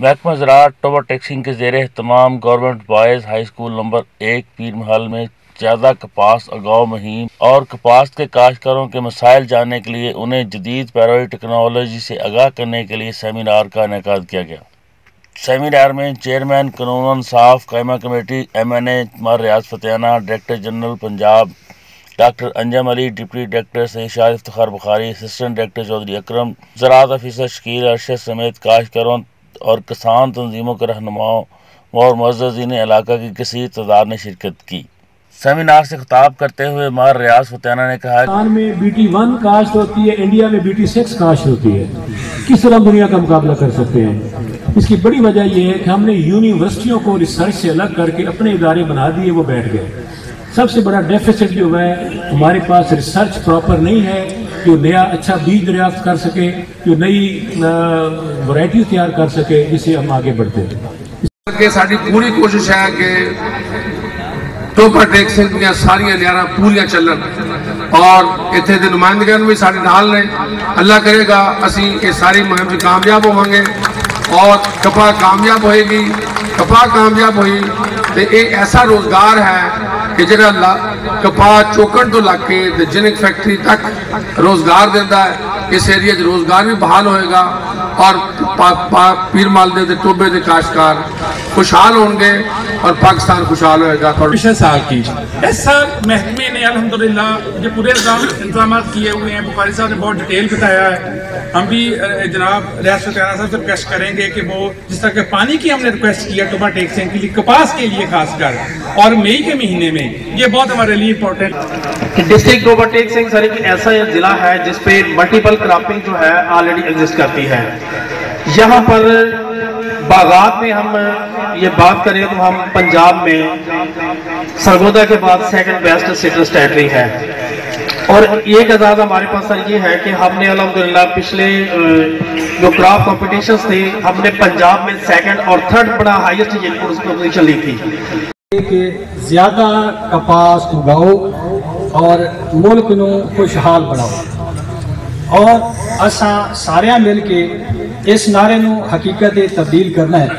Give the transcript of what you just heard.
महकमा ज़राअत टोबा टैक्सिंग के ज़ेर एहतमाम government boys high school number 1 Pir महल में ज़्यादा कपास उगाओ मुहिम और कपास के काश्तकारों के मसाइल जानने के लिए उन्हें जदीद पैरोई टेक्नोलॉजी से आगाह करने के लिए सेमिनार का इनेकाद किया गया। सेमिनार में चेयरमैन कानून इंसाफ कायमा कमेटी MNA मार रियाज फतेहाना, director general Punjab doctor Anjum Ali, deputy director Saeed Shah Iftikhar Bukhari, assistant director Chaudhry Akram, ज़राअत ऑफिसर शकील अरशद समेत काश्तकारों और किसान तंजीमों के रहनुमाओं और मुअज़्ज़ज़ीन इलाका की कसीर तादाद ने शिरकत की। सेमिनार से खिताब करते हुए मार रियाज फतेहाना ने कहा, पाकिस्तान में BT1 कास्ट होती है, इंडिया में BT6 कास्ट होती है। किस तरह दुनिया का मुकाबला कर सकते हैं? इसकी बड़ी वजह यह है कि हमने यूनिवर्सिटियों को रिसर्च से अलग करके अपने इदारे बना दिए, वो बैठ गए। सबसे बड़ा डेफिसिट जो है, हमारे पास रिसर्च प्रॉपर नहीं है जो नया अच्छा बीज दरियाफ्त कर सके, जो नई वैरायटी तैयार कर सके जिससे हम आगे बढ़ते हैं। साड़ी पूरी कोशिश है कि टोबा टैक्सिंग ਦੀਆਂ ਸਾਰੀਆਂ ਲਿਆਰਾਂ ਪੂਰੀਆਂ ਚੱਲਣ और ਇੱਥੇ ਦੇ ਨੁਮਾਇੰਦਗਾਂ ਵੀ ਸਾਡੇ ਨਾਲ ਨੇ। ਅੱਲਾ ਕਰੇਗਾ ਅਸੀਂ ਇਹ ਸਾਰੀ ਮੁਹਿੰਮ 'ਚ ਕਾਮਯਾਬ ਹੋਵਾਂਗੇ और कपा कामयाब होएगी। कपा कामयाब हुई तो ये ऐसा रोजगार है कि जरा कपा चोकन तो लग के जिनक फैक्ट्री तक रोजगार देता है। इस एरिया रोजगार भी बहाल होएगा और पीर महल के टोबे के काश्तकार खुशहाल होंगे और पाकिस्तान खुशहाल होएगा। पिछले साल की इस साल महकमे ने अल्हम्दुलिल्लाह जो पूरे इंतजाम किए हुए हैं, बुखारी साहब ने बहुत डिटेल बताया है। हम भी जनाब रियाज फतेहाना साहब से रिक्वेस्ट करेंगे कि वो जिस तरह के पानी की हमने रिक्वेस्ट किया टोबा टैक्सिंग के लिए, कपास के लिए खासकर और मई के महीने में, ये बहुत हमारे लिए इम्पोर्टेंट। डिस्ट्रिक्ट टोबा टैक्सिंग सर एक ऐसा जिला है जिसपे मल्टीपल क्रॉपिंग जो है ऑलरेडी एग्जिस्ट करती है। यहाँ पर बागात में हम ये बात करें तो हम पंजाब में सरगोदा के बाद सेकंड बेस्ट सिट्रस टेरिटरी है। और एक एजाज हमारे पास सर ये है कि हमने अल्हम्दुलिल्लाह पिछले जो क्रॉप कॉम्पिटिशन्स थे हमने पंजाब में सेकंड और थर्ड बड़ा हाईएस्ट पोजीशन ली थी। कि ज्यादा कपास उगाओ और मुल्क नू खुशहाल बनाओ और असा सारे मिल के इस नारे नू हकीकत तब्दील करना है।